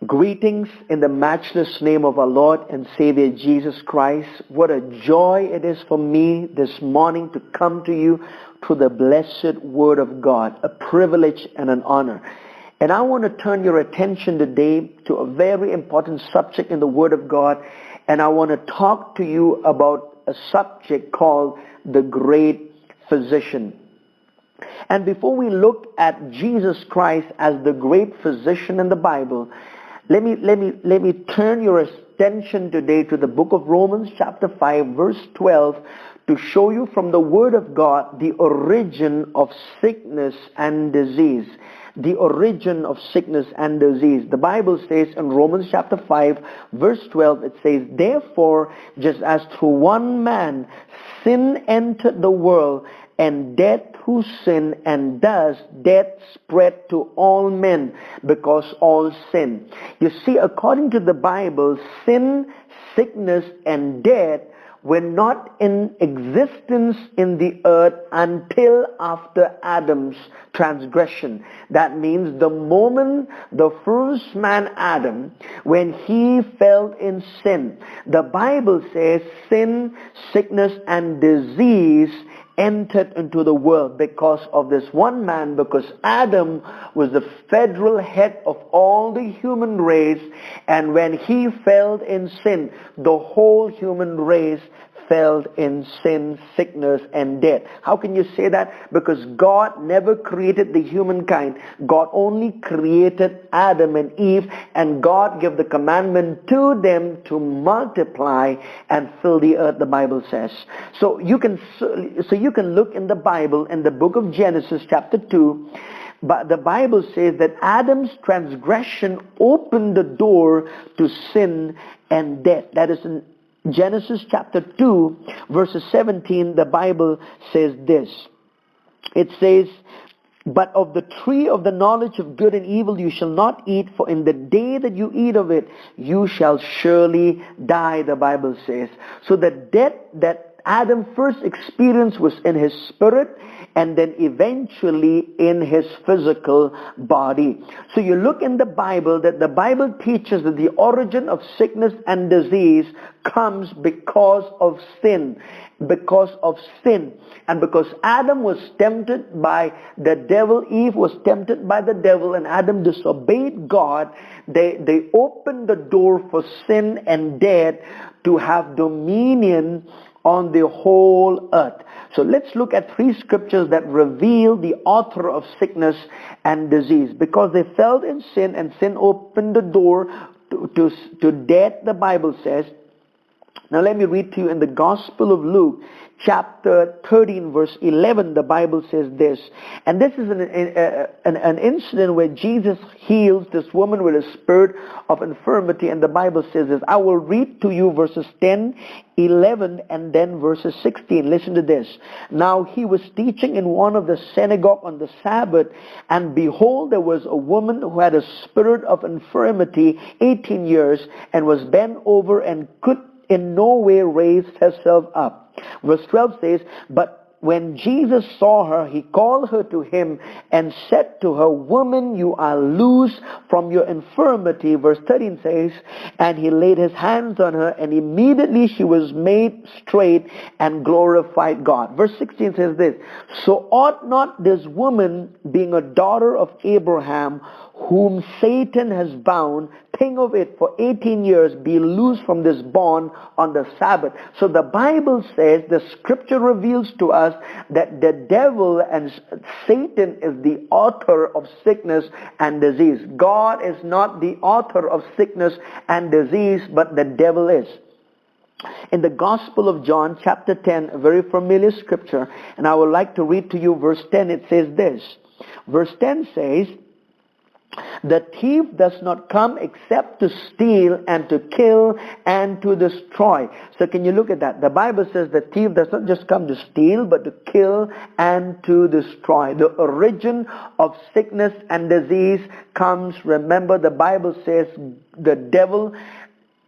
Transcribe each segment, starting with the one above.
Greetings in the matchless name of our Lord and Savior Jesus Christ. What a joy it is for me this morning to come to you through the blessed Word of God, a privilege and an honor. And I want to turn your attention today to a very important subject in the Word of God, and I want to talk to you about a subject called the Great Physician. And before we look at Jesus Christ as the great physician in the Bible, let me turn your attention today to the book of Romans chapter 5 verse 12 to show you from the Word of God the origin of sickness and disease. The origin of sickness and disease. The Bible says in Romans chapter 5 verse 12, it says, "Therefore, just as through one man sin entered the world, and death through sin, and thus death spread to all men because all sin." You see, according to the Bible, sin, sickness, and death were not in existence in the earth until after Adam's transgression. That means the moment the first man Adam, when he fell in sin, the Bible says sin, sickness, and disease entered into the world because of this one man, because Adam was the federal head of all the human race, and when he fell in sin, the whole human race fell in sin, sickness, and death. How can you say that? Because God never created the humankind. God only created Adam and Eve, and God gave the commandment to them to multiply and fill the earth, the Bible says. So you can look in the Bible, in the book of Genesis chapter 2, but the Bible says that Adam's transgression opened the door to sin and death. That is in Genesis chapter 2 verses 17, the Bible says this. It says, "But of the tree of the knowledge of good and evil you shall not eat, for in the day that you eat of it, you shall surely die," the Bible says. So the death that Adam first experienced was in his spirit, and then eventually in his physical body. So you look in the Bible, that the Bible teaches that the origin of sickness and disease comes because of sin. Because of sin. And because Adam was tempted by the devil, Eve was tempted by the devil, and Adam disobeyed God, they opened the door for sin and death to have dominion on the whole earth. So let's look at three scriptures that reveal the author of sickness and disease. Because they fell in sin, and sin opened the door to death, the Bible says. Now let me read to you in the Gospel of Luke, chapter 13, verse 11, the Bible says this. And this is an incident where Jesus heals this woman with a spirit of infirmity. And the Bible says this. I will read to you verses 10, 11, and then verses 16. Listen to this. "Now he was teaching in one of the synagogue on the Sabbath, and behold, there was a woman who had a spirit of infirmity 18 years, and was bent over and could in no way raised herself up." Verse 12 says, "But when Jesus saw her, he called her to him and said to her, 'Woman, you are loose from your infirmity.'" Verse 13 says, "And he laid his hands on her, and immediately she was made straight and glorified God." Verse 16 says this, "So ought not this woman, being a daughter of Abraham, whom Satan has bound, think of it, for 18 years, be loosed from this bond on the Sabbath." So the Bible says, the scripture reveals to us that the devil and Satan is the author of sickness and disease. God is not the author of sickness and disease, but the devil is. In the Gospel of John, chapter 10, a very familiar scripture, and I would like to read to you verse 10. It says this. Verse 10 says, "The thief does not come except to steal and to kill and to destroy." So can you look at that? The Bible says the thief does not just come to steal, but to kill and to destroy. The origin of sickness and disease comes, remember, the Bible says the devil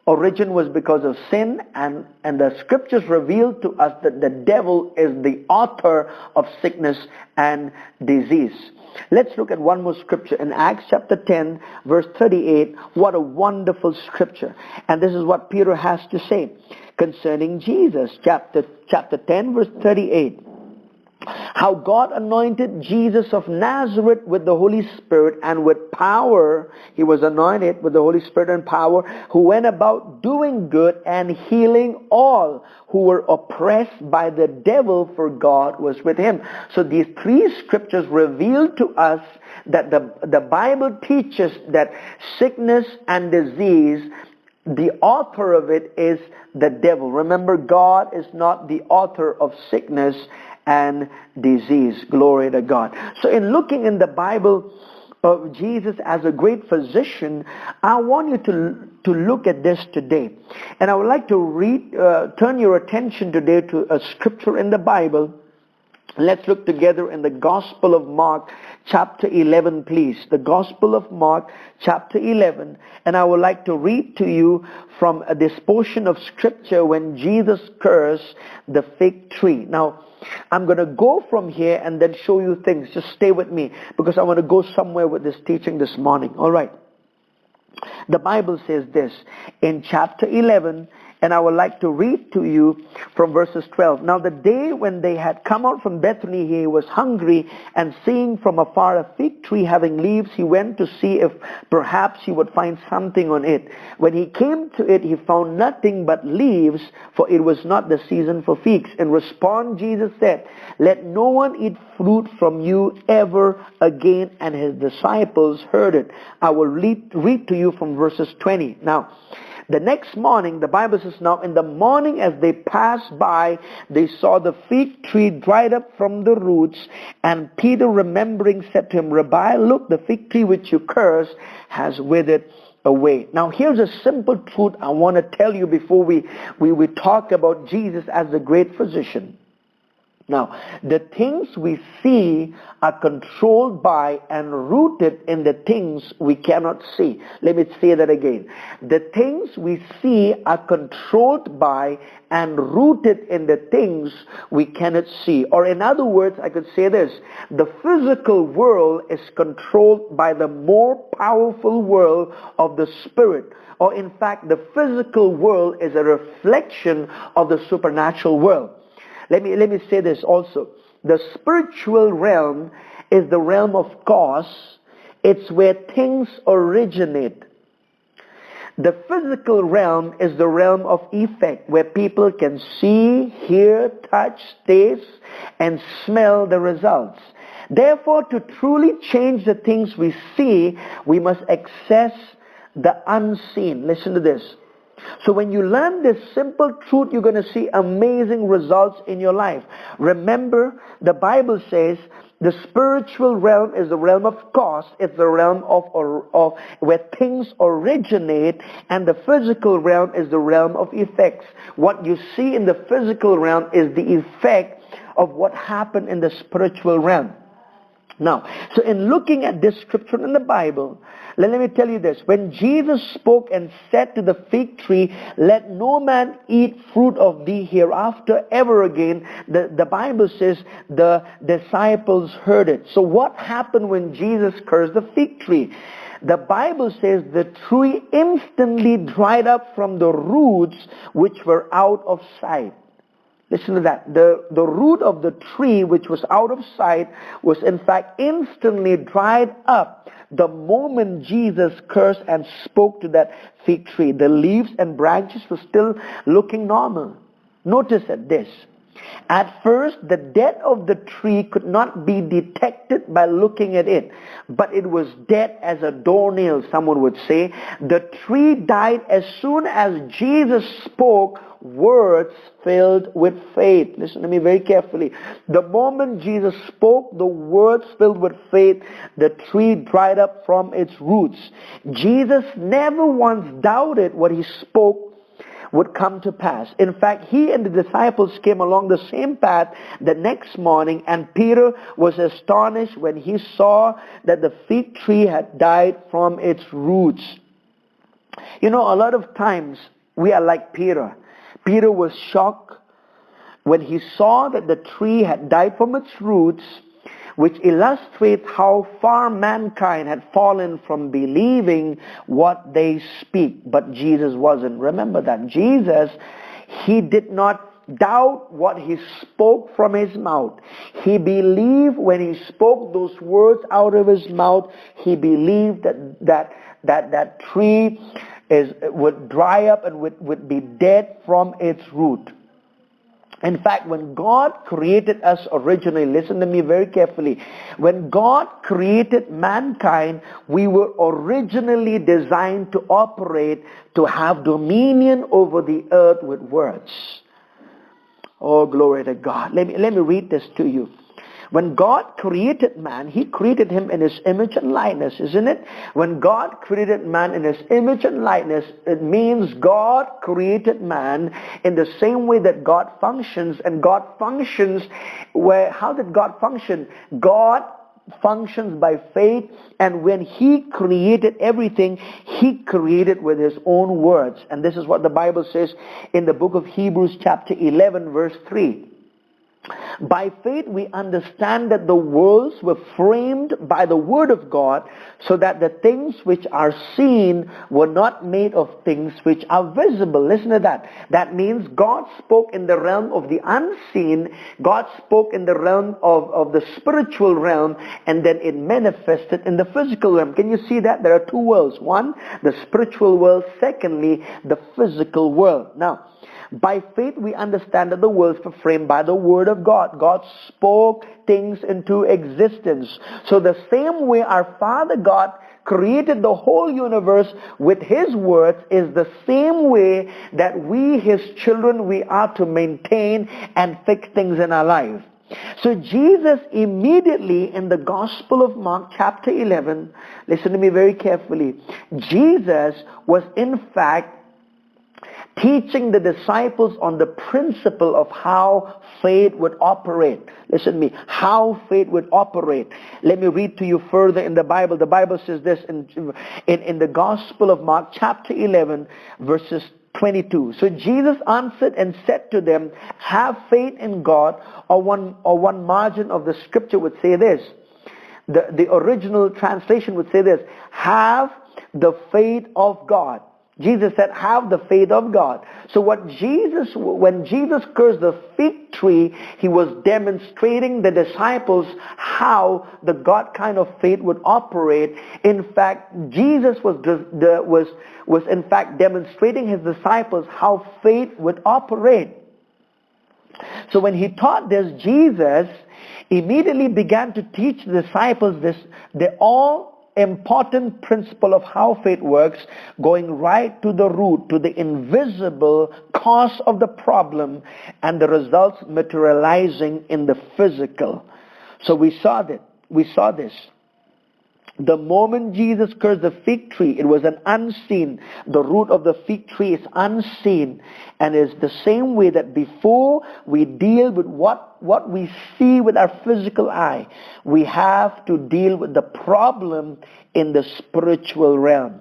origin was because of sin, and the scriptures reveal to us that the devil is the author of sickness and disease. Let's look at one more scripture in Acts chapter 10 verse 38. What a wonderful scripture. And this is what Peter has to say concerning Jesus. Chapter 10 verse 38. How God anointed Jesus of Nazareth with the Holy Spirit and with power. He was anointed with the Holy Spirit and power, who went about doing good and healing all who were oppressed by the devil, for God was with him. So these three scriptures reveal to us that the Bible teaches that sickness and disease, the author of it is the devil. Remember, God is not the author of sickness and disease. Glory to God. So in looking in the Bible of Jesus as a great physician, I want you to look at this today. And I would like to turn your attention today to a scripture in the Bible. Let's look together in the Gospel of Mark chapter 11, please. The Gospel of Mark chapter 11. And I would like to read to you from this portion of scripture when Jesus cursed the fig tree. Now, I'm going to go from here and then show you things. Just stay with me because I want to go somewhere with this teaching this morning. All right. The Bible says this in chapter 11, and I would like to read to you from verses 12. Now the day when they had come out from Bethany, he was hungry, and seeing from afar a fig tree having leaves, he went to see if perhaps he would find something on it. When he came to it, he found nothing but leaves, for it was not the season for figs. In response, Jesus said, "Let no one eat fruit from you ever again." And his disciples heard it. I will read to you from verses 20. Now, the next morning, the Bible says, now in the morning as they passed by, they saw the fig tree dried up from the roots. And Peter, remembering, said to him, "Rabbi, look, the fig tree which you cursed has withered away." Now here's a simple truth I want to tell you before we talk about Jesus as the great physician. Now, the things we see are controlled by and rooted in the things we cannot see. Let me say that again. The things we see are controlled by and rooted in the things we cannot see. Or in other words, I could say this. The physical world is controlled by the more powerful world of the spirit. Or in fact, the physical world is a reflection of the supernatural world. Let me say this also. The spiritual realm is the realm of cause. It's where things originate. The physical realm is the realm of effect, where people can see, hear, touch, taste, and smell the results. Therefore, to truly change the things we see, we must access the unseen. Listen to this. So when you learn this simple truth, you're going to see amazing results in your life. Remember, the Bible says the spiritual realm is the realm of cause. It's the realm of where things originate, and the physical realm is the realm of effects. What you see in the physical realm is the effect of what happened in the spiritual realm. Now, so in looking at this scripture in the Bible, let me tell you this. When Jesus spoke and said to the fig tree, "Let no man eat fruit of thee hereafter ever again," the Bible says the disciples heard it. So what happened when Jesus cursed the fig tree? The Bible says the tree instantly dried up from the roots which were out of sight. Listen to that. The root of the tree, which was out of sight, was in fact instantly dried up the moment Jesus cursed and spoke to that fig tree. The leaves and branches were still looking normal. Notice at this. At first, the death of the tree could not be detected by looking at it, but it was dead as a doornail, someone would say. The tree died as soon as Jesus spoke words filled with faith. Listen to me very carefully. The moment Jesus spoke the words filled with faith, the tree dried up from its roots. Jesus never once doubted what he spoke would come to pass. In fact, he and the disciples came along the same path the next morning, and Peter was astonished when he saw that the fig tree had died from its roots. You know, a lot of times we are like Peter. Peter was shocked when he saw that the tree had died from its roots, which illustrates how far mankind had fallen from believing what they speak. But Jesus wasn't. Remember that. Jesus, he did not doubt what he spoke from his mouth. He believed when he spoke those words out of his mouth, he believed that tree would dry up and would be dead from its root. In fact, when God created us originally, listen to me very carefully. When God created mankind, we were originally designed to operate, to have dominion over the earth with words. Oh, glory to God. Let me read this to you. When God created man, he created him in his image and likeness, isn't it? When God created man in his image and likeness, it means God created man in the same way that God functions. And God functions how did God function? God functions by faith, and when he created everything, he created with his own words. And this is what the Bible says in the book of Hebrews chapter 11 verse 3. By faith we understand that the worlds were framed by the word of God, so that the things which are seen were not made of things which are visible. Listen to that. That means God spoke in the realm of the unseen. God spoke in the realm of the spiritual realm, and then it manifested in the physical realm. Can you see that? There are two worlds. One, the spiritual world. Secondly, the physical world. Now, by faith we understand that the worlds were framed by the word of God. God spoke things into existence. So the same way our Father God created the whole universe with his words is the same way that we, his children, we are to maintain and fix things in our life. So Jesus immediately in the Gospel of Mark chapter 11, listen to me very carefully, Jesus was in fact teaching the disciples on the principle of how faith would operate. Listen to me, how faith would operate. Let me read to you further in the Bible. The Bible says this in the Gospel of Mark chapter 11 verses 22. So Jesus answered and said to them, have faith in God. Or one margin of the scripture would say this. The original translation would say this, have the faith of God. Jesus said, have the faith of God. So when Jesus cursed the fig tree, he was demonstrating the disciples how the God kind of faith would operate. In fact, Jesus was in fact demonstrating his disciples how faith would operate. So when he taught this, Jesus immediately began to teach the disciples the all-important principle of how faith works, going right to the root, to the invisible cause of the problem, and the results materializing in the physical. So we saw this. The moment Jesus cursed the fig tree, it was an unseen. The root of the fig tree is unseen. And it's the same way that before we deal with what we see with our physical eye, we have to deal with the problem in the spiritual realm.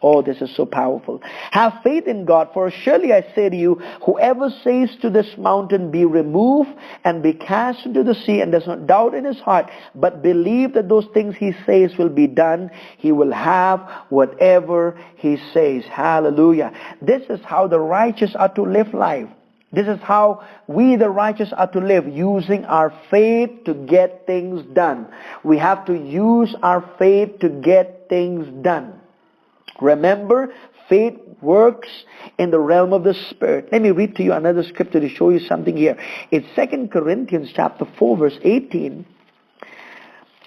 Oh, this is so powerful. Have faith in God, for surely I say to you, whoever says to this mountain, be removed and be cast into the sea, and does not doubt in his heart, but believe that those things he says will be done, he will have whatever he says. Hallelujah. This is how the righteous are to live life. This is how we, the righteous, are to live, using our faith to get things done. We have to use our faith to get things done. Remember, faith works in the realm of the Spirit. Let me read to you another scripture to show you something here. In 2 Corinthians chapter 4 verse 18,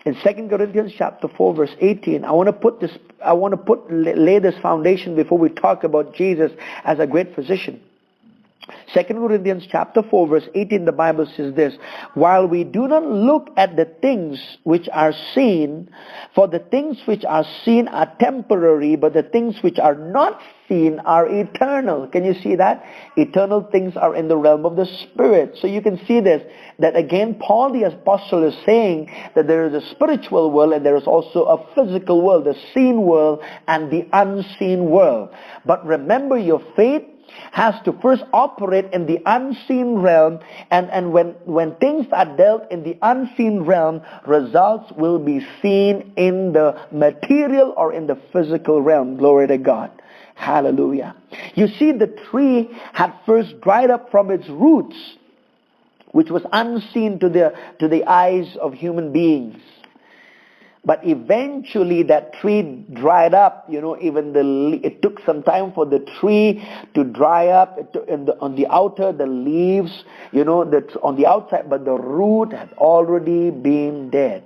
in 2 Corinthians chapter 4 verse 18, I want to lay this foundation before we talk about Jesus as a great physician. 2 Corinthians chapter 4 verse 18, the Bible says this: while we do not look at the things which are seen, for the things which are seen are temporary, but the things which are not seen are eternal. Can you see that? Eternal things are in the realm of the Spirit. So you can see this, that again Paul the Apostle is saying that there is a spiritual world and there is also a physical world, the seen world and the unseen world. But remember, your faith has to first operate in the unseen realm, and when things are dealt in the unseen realm, results will be seen in the material or in the physical realm. Glory to God. Hallelujah. You see, the tree had first dried up from its roots, which was unseen to the eyes of human beings. But eventually that tree dried up. It took some time for the tree to dry up. On the outer, the leaves, that's on the outside, but the root had already been dead.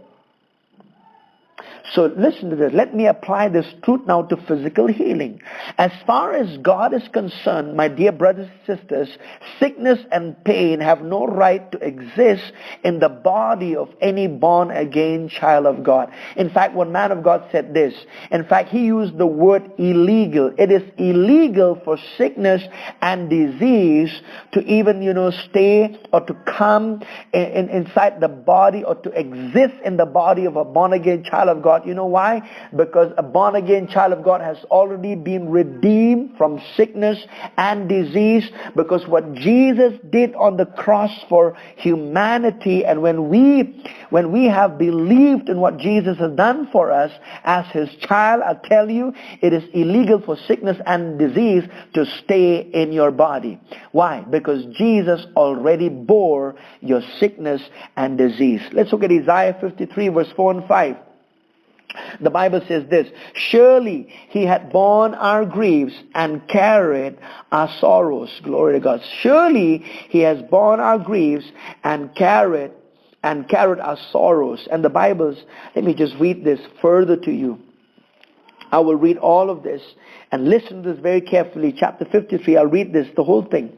So listen to this. Let me apply this truth now to physical healing. As far as God is concerned, my dear brothers and sisters, sickness and pain have no right to exist in the body of any born-again child of God. In fact, one man of God said this. In fact, he used the word illegal. It is illegal for sickness and disease to even, stay or to come inside the body or to exist in the body of a born-again child of God. You know why? Because a born-again child of God has already been redeemed from sickness and disease, because what Jesus did on the cross for humanity, and when we have believed in what Jesus has done for us as His child, I tell you, it is illegal for sickness and disease to stay in your body. Why? Because Jesus already bore your sickness and disease. Let's look at Isaiah 53 verse 4 and 5. The Bible says this: surely He had borne our griefs and carried our sorrows. Glory to God. Surely He has borne our griefs and carried our sorrows. And the Bible's, let me just read this further to you. I will read all of this and listen to this very carefully. Chapter 53, I'll read this, the whole thing.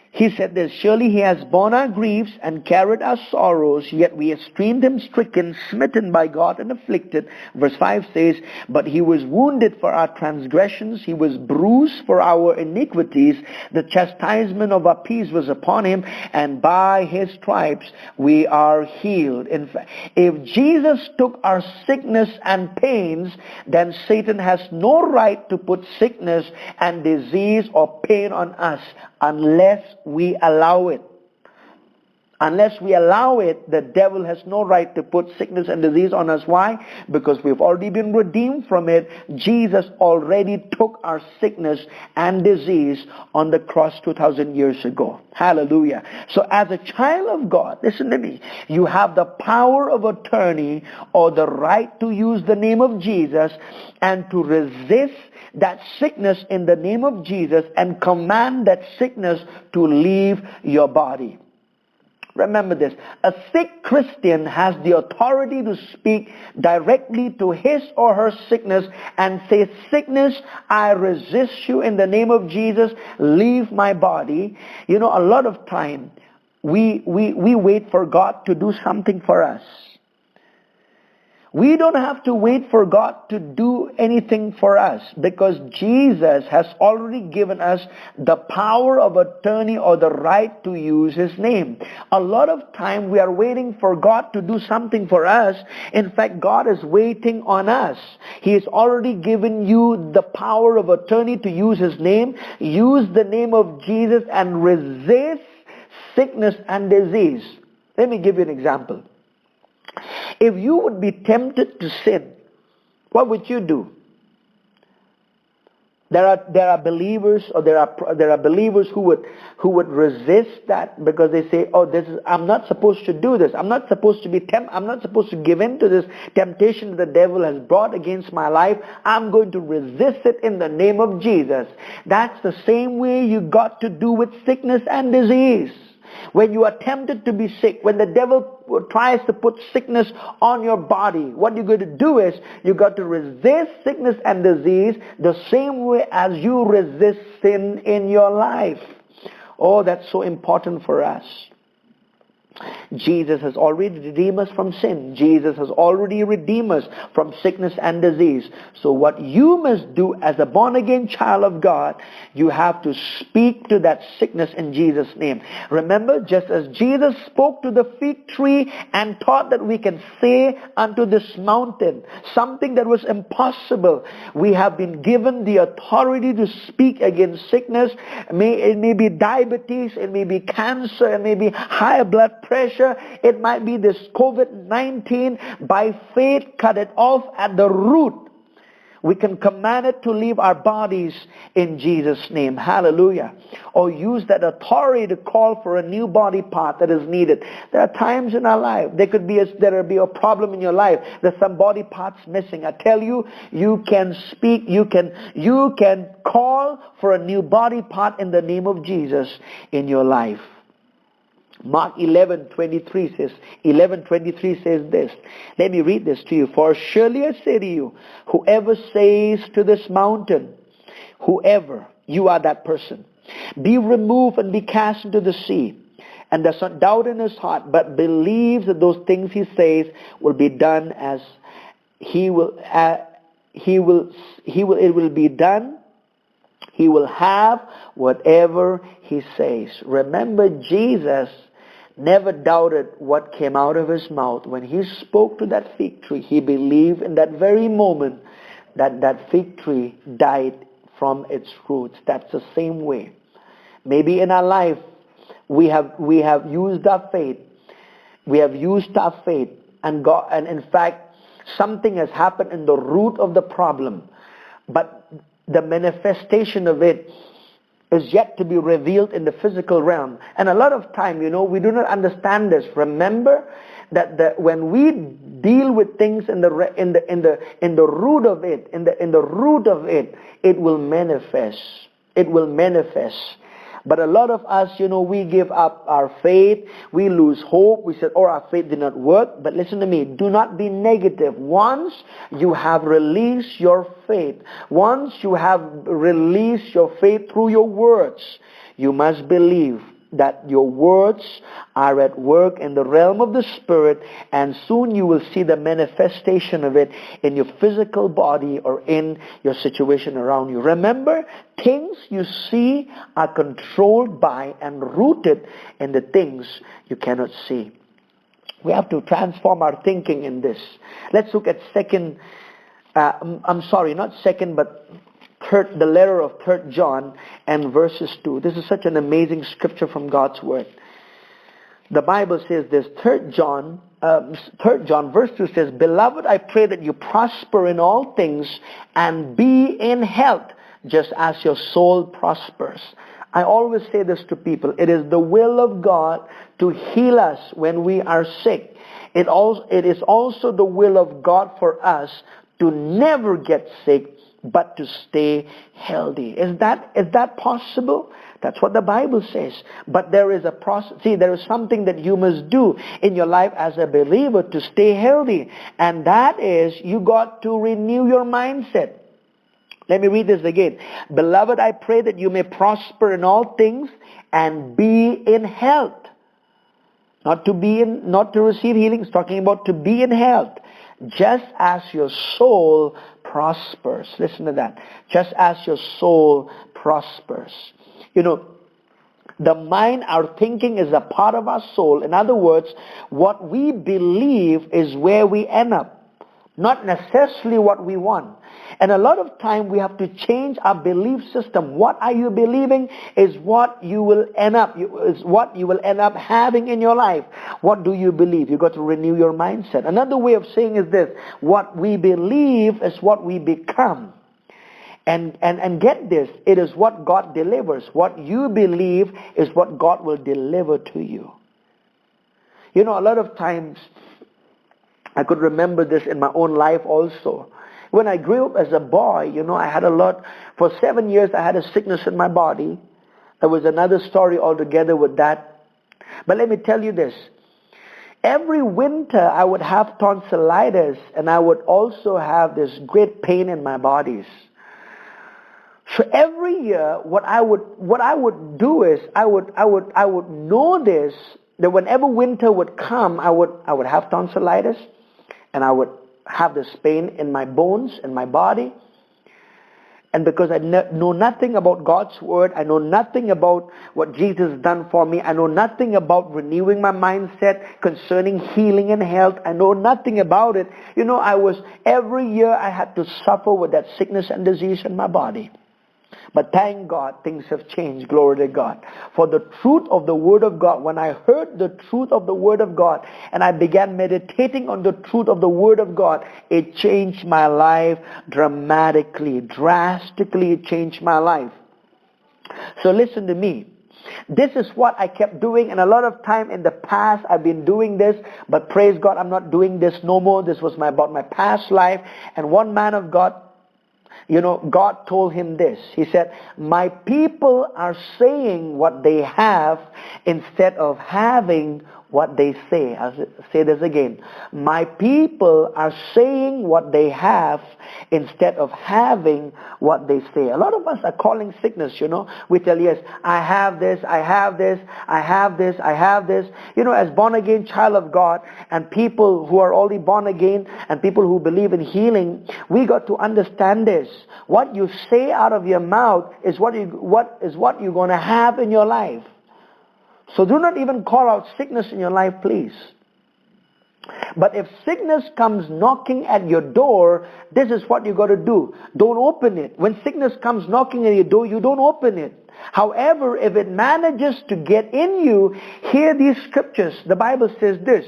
He said this: surely He has borne our griefs and carried our sorrows, yet we esteemed Him stricken, smitten by God, and afflicted. Verse 5 says, but He was wounded for our transgressions, He was bruised for our iniquities. The chastisement of our peace was upon Him, and by His stripes we are healed. In fact, if Jesus took our sickness and pains, then Satan has no right to put sickness and disease or pain on us unless we allow it. Unless we allow it, the devil has no right to put sickness and disease on us. Why? Because we've already been redeemed from it. Jesus already took our sickness and disease on the cross 2,000 years ago. Hallelujah. So as a child of God, listen to me, you have the power of attorney or the right to use the name of Jesus and to resist that sickness in the name of Jesus and command that sickness to leave your body. Remember this: a sick Christian has the authority to speak directly to his or her sickness and say, sickness, I resist you in the name of Jesus, leave my body. A lot of time we wait for God to do something for us. We don't have to wait for God to do anything for us, because Jesus has already given us the power of attorney or the right to use His name. A lot of time we are waiting for God to do something for us. In fact, God is waiting on us. He has already given you the power of attorney to use His name. Use the name of Jesus and resist sickness and disease. Let me give you an example. If you would be tempted to sin, what would you do? There are believers, or there are believers who would resist that, because they say, I'm not supposed to do this. I'm not supposed to I'm not supposed to give in to this temptation that the devil has brought against my life. I'm going to resist it in the name of Jesus. That's the same way you got to do with sickness and disease. When you are tempted to be sick, when the devil tries to put sickness on your body, what you're going to do is you got to resist sickness and disease the same way as you resist sin in your life. Oh, that's so important for us. Jesus has already redeemed us from sin. Jesus has already redeemed us from sickness and disease. So what you must do as a born-again child of God, you have to speak to that sickness in Jesus' name. Remember, just as Jesus spoke to the fig tree and taught that we can say unto this mountain, something that was impossible, we have been given the authority to speak against sickness. It may be diabetes, it may be cancer, it may be high blood pressure, it might be this COVID-19. By faith, cut it off at the root. We can command it to leave our bodies in Jesus' name. Hallelujah. Or use that authority to call for a new body part that is needed. There are times in our life, there will be a problem in your life. There's some body parts missing. I tell you, you can speak, you can call for a new body part in the name of Jesus in your life. Mark 11:23 says this. Let me read this to you. For surely I say to you, whoever says to this mountain, whoever, you are that person, be removed and be cast into the sea, and does not doubt in his heart, but believes that those things he says will be done as it will be done. He will have whatever he says. Remember, Jesus never doubted what came out of his mouth. When he spoke to that fig tree, he believed in that very moment that that fig tree died from its roots. That's the same way. Maybe in our life, we have used our faith. We have used our faith, and in fact, something has happened in the root of the problem. But the manifestation of it is yet to be revealed in the physical realm. And a lot of time, we do not understand this. Remember that when we deal with things in the root of it, it will manifest. It will manifest. But a lot of us, we give up our faith. We lose hope. We said, our faith did not work. But listen to me. Do not be negative. Once you have released your faith, once you have released your faith through your words, you must believe that your words are at work in the realm of the Spirit, and soon you will see the manifestation of it in your physical body or in your situation around you. Remember, things you see are controlled by and rooted in the things you cannot see. We have to transform our thinking in this. Let's look at the letter of 3 John and verses 2. This is such an amazing scripture from God's Word. The Bible says this, 3 John verse 2 says, Beloved, I pray that you prosper in all things and be in health, just as your soul prospers. I always say this to people. It is the will of God to heal us when we are sick. It is also the will of God for us to never get sick, but to stay healthy. Is that possible? That's what the Bible says. But there is a process. See, there is something that you must do in your life as a believer to stay healthy. And that is, you got to renew your mindset. Let me read this again. Beloved, I pray that you may prosper in all things and be in health. Not to receive healing. It's talking about to be in health. Just as your soul prospers. Listen to that. Just as your soul prospers. The mind, our thinking is a part of our soul. In other words, what we believe is where we end up. Not necessarily what we want. And a lot of time we have to change our belief system. What are you believing is what you will end up having in your life. What do you believe? You've got to renew your mindset. Another way of saying is this: what we believe is what we become. And get this, it is what God delivers. What you believe is what God will deliver to you. A lot of times, I could remember this in my own life also. When I grew up as a boy, I had for 7 years I had a sickness in my body. There was another story altogether with that. But let me tell you this. Every winter I would have tonsillitis, and I would also have this great pain in my bodies. So every year, what I would do is I would know this, that whenever winter would come, I would have tonsillitis, and I would have this pain in my bones, in my body. And because I know nothing about God's word, I know nothing about what Jesus has done for me, I know nothing about renewing my mindset concerning healing and health, I know nothing about it. Every year I had to suffer with that sickness and disease in my body. But thank God, things have changed. Glory to God. For the truth of the Word of God, when I heard the truth of the Word of God and I began meditating on the truth of the Word of God, it changed my life dramatically, drastically. It changed my life. So listen to me. This is what I kept doing, and a lot of time in the past I've been doing this, but praise God, I'm not doing this no more. This was about my past life. And one man of God, God told him this. He said, my people are saying what they have instead of having what they say. I'll say this again. My people are saying what they have instead of having what they say. A lot of us are calling sickness, We tell, yes, I have this, I have this, I have this, I have this. As born again child of God and people who are already born again and people who believe in healing, we got to understand this. What you say out of your mouth is what you're going to have in your life. So do not even call out sickness in your life, please. But if sickness comes knocking at your door, this is what you got to do. Don't open it. When sickness comes knocking at your door, you don't open it. However, if it manages to get in you, hear these scriptures. The Bible says this.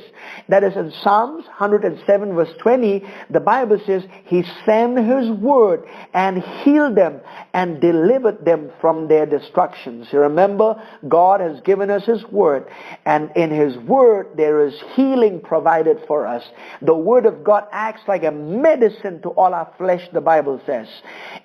That is in Psalms 107 verse 20. The Bible says, He sent His word and healed them and delivered them from their destructions. You remember, God has given us His word. And in His word, there is healing provided for us. The word of God acts like a medicine to all our flesh, the Bible says.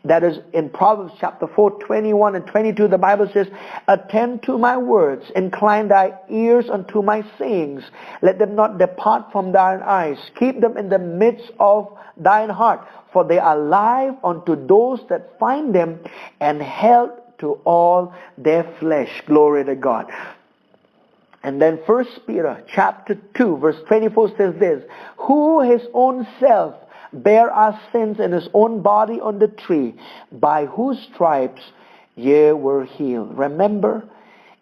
That is in Proverbs chapter 4, 21 and 22. The Bible says, attend to my words, incline thy ears unto my sayings. Let them not depart from thine eyes. Keep them in the midst of thine heart. For they are life unto those that find them, and health to all their flesh. Glory to God. And then 1 Peter chapter 2 verse 24 says this, who his own self bare our sins in his own body on the tree, by whose stripes ye were healed. Remember,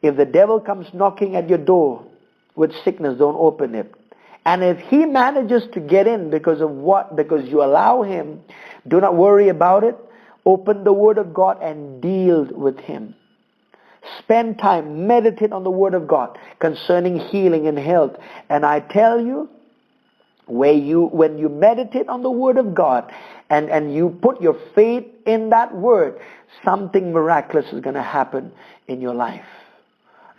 if the devil comes knocking at your door with sickness, don't open it. And if he manages to get in because you allow him, do not worry about it. Open the Word of God and deal with him. Spend time, meditate on the Word of God concerning healing and health. And I tell you, when you meditate on the Word of God and you put your faith in that Word, something miraculous is going to happen in your life.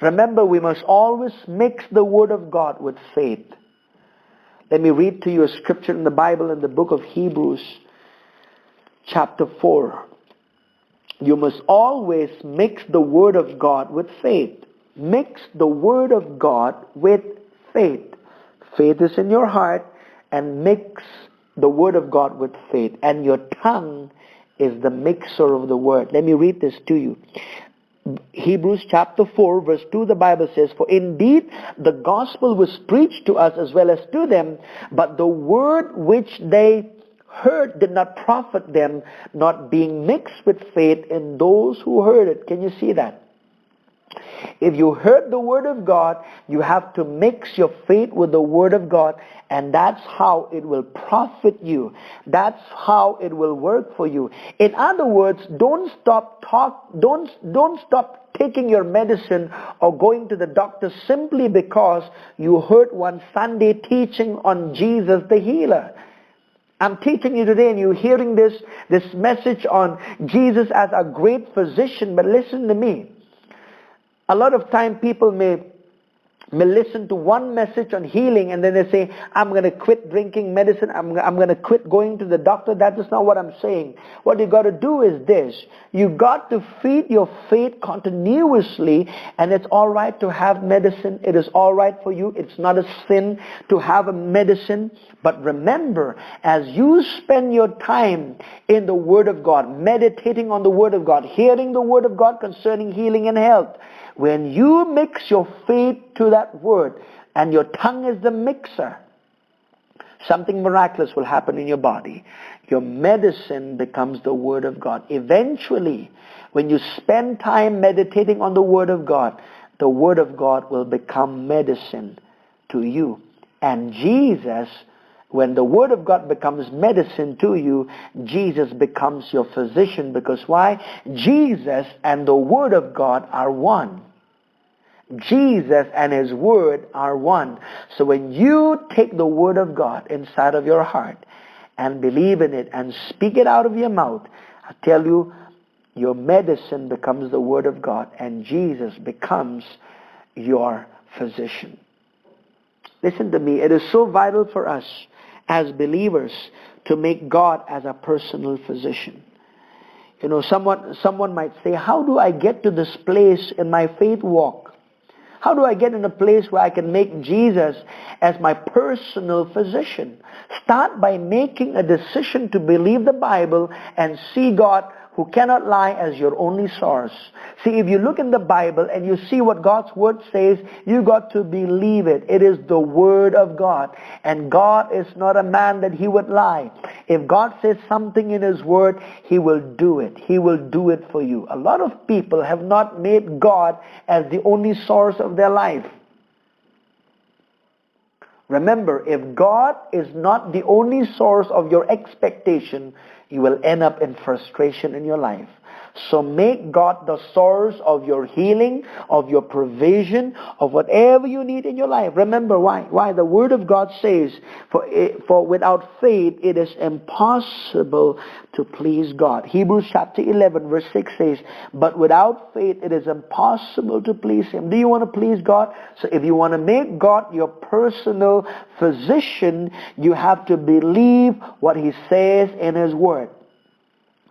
Remember, we must always mix the Word of God with faith. Let me read to you a scripture in the Bible in the book of Hebrews chapter 4. You must always mix the Word of God with faith. Mix the Word of God with faith. Faith is in your heart, and mix the Word of God with faith. And your tongue is the mixer of the Word. Let me read this to you. Hebrews chapter 4 verse 2, the Bible says, for indeed the gospel was preached to us as well as to them, but the word which they heard did not profit them, not being mixed with faith in those who heard it. Can you see that? If you heard the Word of God, you have to mix your faith with the Word of God, and that's how it will profit you. That's how it will work for you. In other words, don't stop taking your medicine or going to the doctor simply because you heard one Sunday teaching on Jesus the healer. I'm teaching you today and you're hearing this message on Jesus as a great physician, but listen to me. A lot of time people may may listen to one message on healing and then they say, I'm going to quit drinking medicine, I'm going to quit going to the doctor. That is not what I'm saying. What you got to do is this. You got to feed your faith continuously, and it's all right to have medicine. It is all right for you. It's not a sin to have a medicine. But remember, as you spend your time in the Word of God, meditating on the Word of God, hearing the Word of God concerning healing and health, when you mix your faith to that word, and your tongue is the mixer, something miraculous will happen in your body. Your medicine becomes the Word of God. Eventually, when you spend time meditating on the Word of God will become medicine to you. And Jesus, when the Word of God becomes medicine to you, Jesus becomes your physician. Because why? Jesus and the Word of God are one. Jesus and His Word are one. So when you take the Word of God inside of your heart and believe in it and speak it out of your mouth, I tell you, your medicine becomes the Word of God, and Jesus becomes your physician. Listen to me. It is so vital for us as believers to make God as a personal physician. You know, someone might say, how do I get to this place in my faith walk? How do I get in a place where I can make Jesus as my personal physician? Start by making a decision to believe the Bible and see God, who cannot lie, as your only source. See, if you look in the Bible and you see what God's Word says, you got to believe it. It is the Word of God. And God is not a man that He would lie. If God says something in His Word, He will do it. He will do it for you. A lot of people have not made God as the only source of their life. Remember, if God is not the only source of your expectation, you will end up in frustration in your life. So make God the source of your healing, of your provision, of whatever you need in your life. Remember why? Why? The Word of God says, for without faith it is impossible to please God. Hebrews chapter 11 verse 6 says, but without faith it is impossible to please Him. Do you want to please God? So if you want to make God your personal physician, you have to believe what He says in His Word.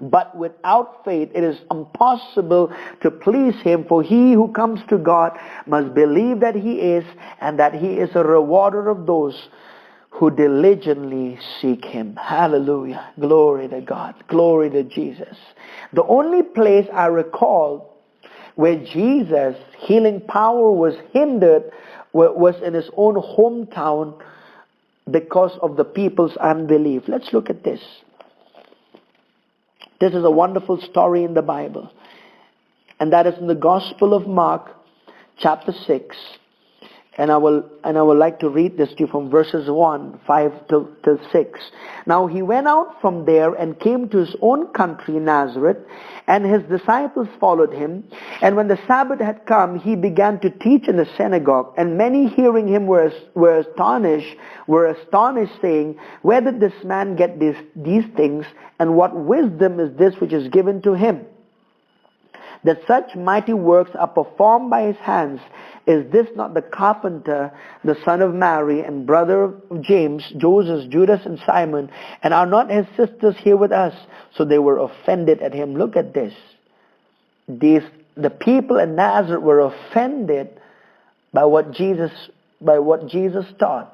But without faith it is impossible to please Him, for he who comes to God must believe that He is, and that He is a rewarder of those who diligently seek Him. Hallelujah. Glory to God. Glory to Jesus. The only place I recall where Jesus' healing power was hindered was in His own hometown because of the people's unbelief. Let's look at this. This is a wonderful story in the Bible. And that is in the Gospel of Mark, chapter 6. And I will like to read this to you from verses 5 to 6. Now he went out from there and came to his own country, Nazareth, and his disciples followed him. And when the Sabbath had come, he began to teach in the synagogue. And many hearing him were astonished, saying, where did this man get these things? And what wisdom is this which is given to him, that such mighty works are performed by his hands? Is this not the carpenter, the son of Mary, and brother of James, Joseph, Judas, and Simon? And are not his sisters here with us? So they were offended at him. Look at this. The people in Nazareth were offended by what Jesus taught.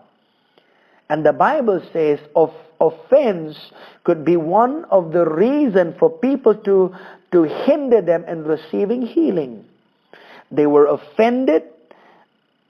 And the Bible says offense could be one of the reasons for people to hinder them in receiving healing. They were offended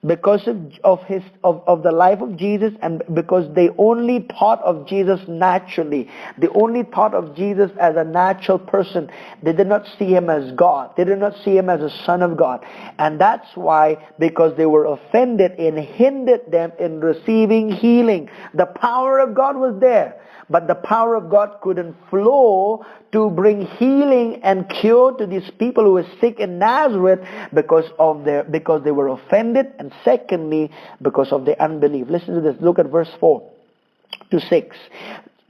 because of the life of Jesus, and because they only thought of Jesus naturally. They only thought of Jesus as a natural person. They did not see Him as God. They did not see Him as a Son of God. And that's why, because they were offended, it hindered them in receiving healing. The power of God was there, but the power of God couldn't flow to bring healing and cure to these people who were sick in Nazareth because they were offended, and secondly, because of their unbelief. Listen to this. Look at verse 4 to 6.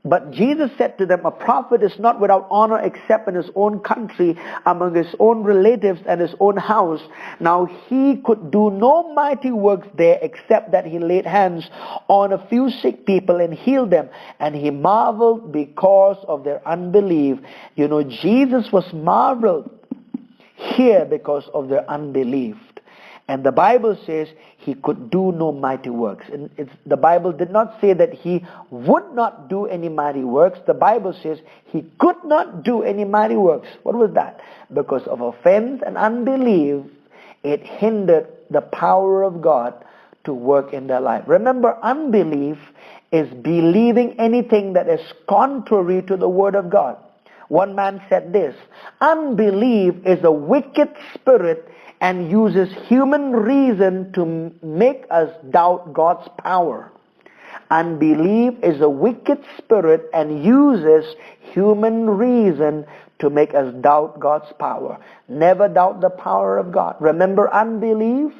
But Jesus said to them, a prophet is not without honor except in his own country, among his own relatives and his own house. Now he could do no mighty works there except that he laid hands on a few sick people and healed them. And he marveled because of their unbelief. You know, Jesus was marveled here because of their unbelief. And the Bible says he could do no mighty works. And the Bible did not say that he would not do any mighty works. The Bible says he could not do any mighty works. What was that? Because of offense and unbelief, it hindered the power of God to work in their life. Remember, unbelief is believing anything that is contrary to the Word of God. One man said this, unbelief is a wicked spirit and uses human reason to make us doubt God's power. Unbelief is a wicked spirit and uses human reason to make us doubt God's power. Never doubt the power of God. Remember, unbelief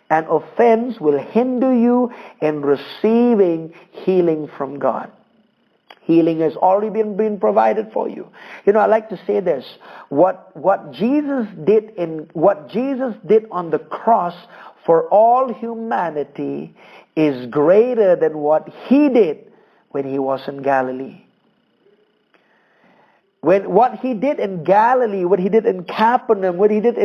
and offense will hinder you in receiving healing from God. Healing has already been provided for you. You know, I like to say this. What Jesus did on the cross for all humanity is greater than what he did when he was in Galilee. What he did in Galilee, what he did in Capernaum, what he did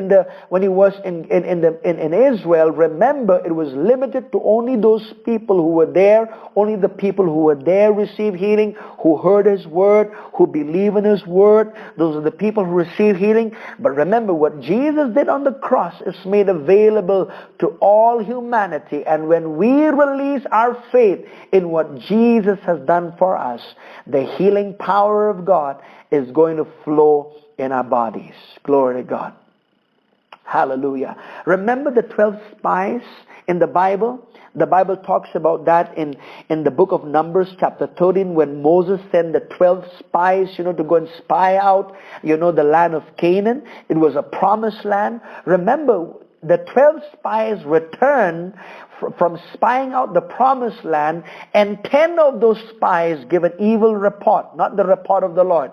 when he was in Israel, remember, it was limited to only those people who were there. Only the people who were there received healing, who heard his word, who believe in his word. Those are the people who receive healing. But remember, what Jesus did on the cross is made available to all humanity. And when we release our faith in what Jesus has done for us, the healing power of God is going to flow in our bodies. Glory to God. Hallelujah. Remember the 12 spies in the Bible? The Bible talks about that in the book of Numbers chapter 13 when Moses sent the 12 spies, to go and spy out, the land of Canaan. It was a promised land. Remember, the 12 spies returned from spying out the promised land, and 10 of those spies give an evil report, not the report of the Lord.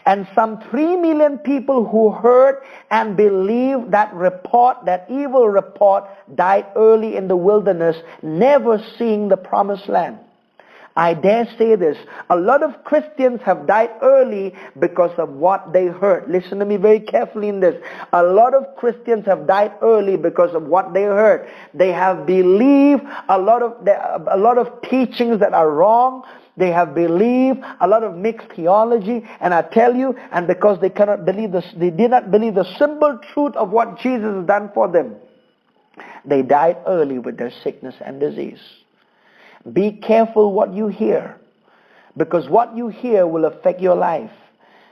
And some 3 million people who heard and believed that report, that evil report, died early in the wilderness, never seeing the promised land. I dare say this, a lot of Christians have died early because of what they heard. Listen to me very carefully in this. A lot of Christians have died early because of what they heard. They have believed a lot of teachings that are wrong. They have believed a lot of mixed theology, and I tell you, and because they cannot believe this, they did not believe the simple truth of what Jesus has done for them, they died early with their sickness and disease. Be careful what you hear, because what you hear will affect your life.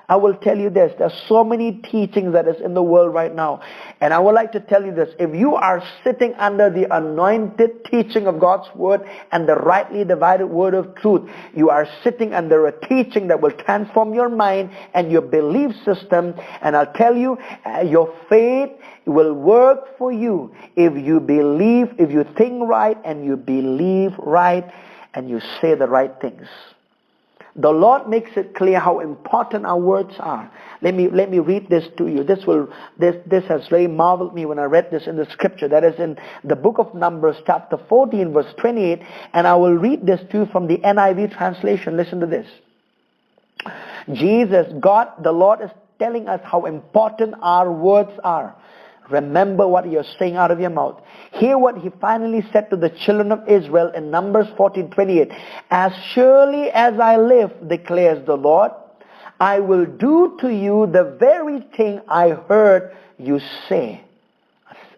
I will tell you this, there's so many teachings that is in the world right now. And I would like to tell you this, if you are sitting under the anointed teaching of God's word and the rightly divided word of truth, you are sitting under a teaching that will transform your mind and your belief system. And I'll tell you, your faith will work for you if you believe, if you think right and you believe right and you say the right things. The Lord makes it clear how important our words are. Let me read this to you. This has really marveled me when I read this in the scripture. That is in the book of Numbers chapter 14 verse 28. And I will read this to you from the NIV translation. Listen to this. God, the Lord is telling us how important our words are. Remember what you're saying out of your mouth. Hear what he finally said to the children of Israel in Numbers 14:28. As surely as I live, declares the Lord, I will do to you the very thing I heard you say.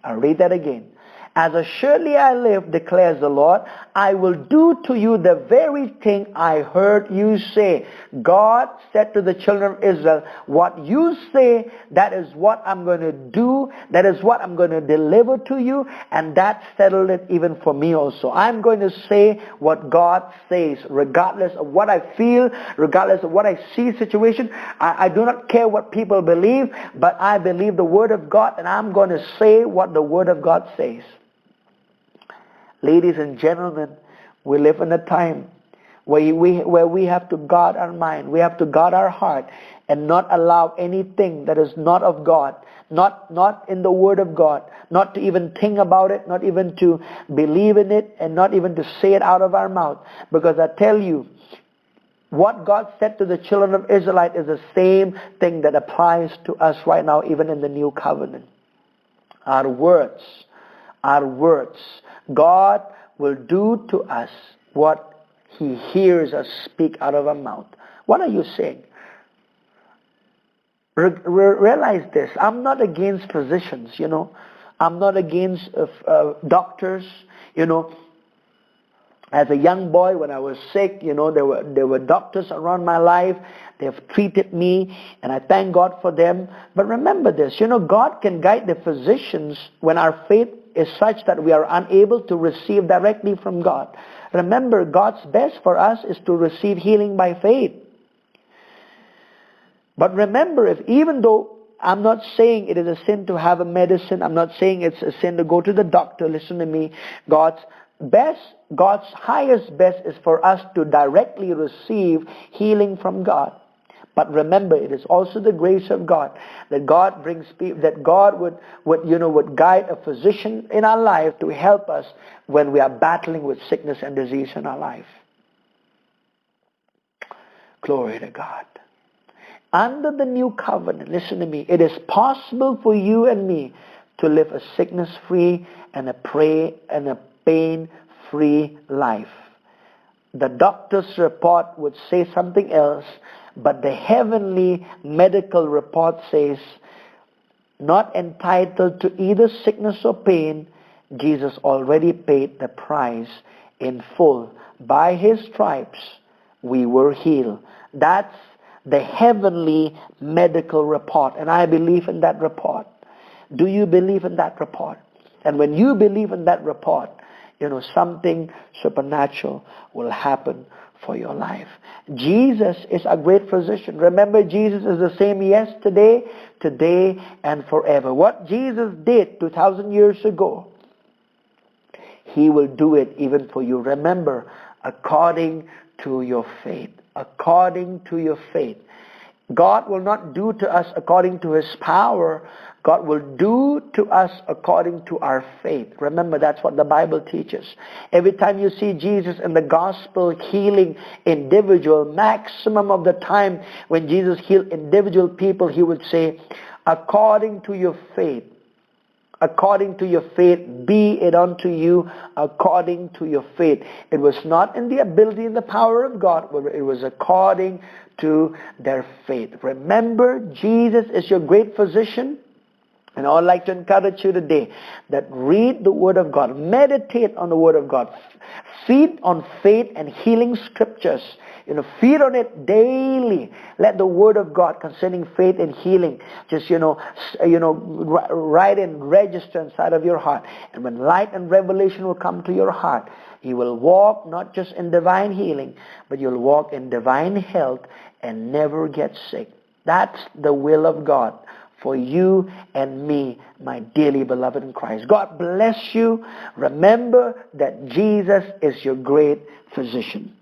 I'll read that again. As surely I live, declares the Lord, I will do to you the very thing I heard you say. God said to the children of Israel, what you say, that is what I'm going to do. That is what I'm going to deliver to you. And that settled it even for me also. I'm going to say what God says, regardless of what I feel, regardless of what I see situation. I do not care what people believe, but I believe the word of God, and I'm going to say what the word of God says. Ladies and gentlemen, we live in a time where we have to guard our mind, we have to guard our heart, and not allow anything that is not of God, not in the Word of God, not to even think about it, not even to believe in it, and not even to say it out of our mouth. Because I tell you, what God said to the children of Israel is the same thing that applies to us right now, even in the new covenant. Our words, God will do to us what He hears us speak out of our mouth. What are you saying? Realize this. I'm not against physicians, I'm not against doctors, As a young boy, when I was sick, there were doctors around my life. They have treated me, and I thank God for them. But remember this, God can guide the physicians when our faith is such that we are unable to receive directly from God. Remember, God's best for us is to receive healing by faith. But remember, even though I'm not saying it is a sin to have a medicine, I'm not saying it's a sin to go to the doctor, listen to me, God's highest best is for us to directly receive healing from God. But remember, it is also the grace of God that God brings people, that God would guide a physician in our life to help us when we are battling with sickness and disease in our life. Glory to God. Under the new covenant, listen to me, it is possible for you and me to live a sickness-free and a pain-free life. The doctor's report would say something else, but the heavenly medical report says, not entitled to either sickness or pain, Jesus already paid the price in full. By His stripes, we were healed. That's the heavenly medical report, and I believe in that report. Do you believe in that report? And when you believe in that report, something supernatural will happen for your life. Jesus is a great physician. Remember, Jesus is the same yesterday, today, and forever. What Jesus did 2,000 years ago, He will do it even for you. Remember, according to your faith. According to your faith. God will not do to us according to His power. God will do to us according to our faith. Remember, that's what the Bible teaches. Every time you see Jesus in the gospel healing individual, maximum of the time when Jesus healed individual people, He would say, according to your faith. According to your faith, be it unto you according to your faith. It was not in the ability and the power of God, but it was according to their faith. Remember, Jesus is your great physician. And I would like to encourage you today that read the Word of God. Meditate on the Word of God. Feed on faith and healing scriptures. Feed on it daily. Let the Word of God concerning faith and healing just, write and register inside of your heart. And when light and revelation will come to your heart, you will walk not just in divine healing, but you'll walk in divine health and never get sick. That's the will of God for you and me, my dearly beloved in Christ. God bless you. Remember that Jesus is your great physician.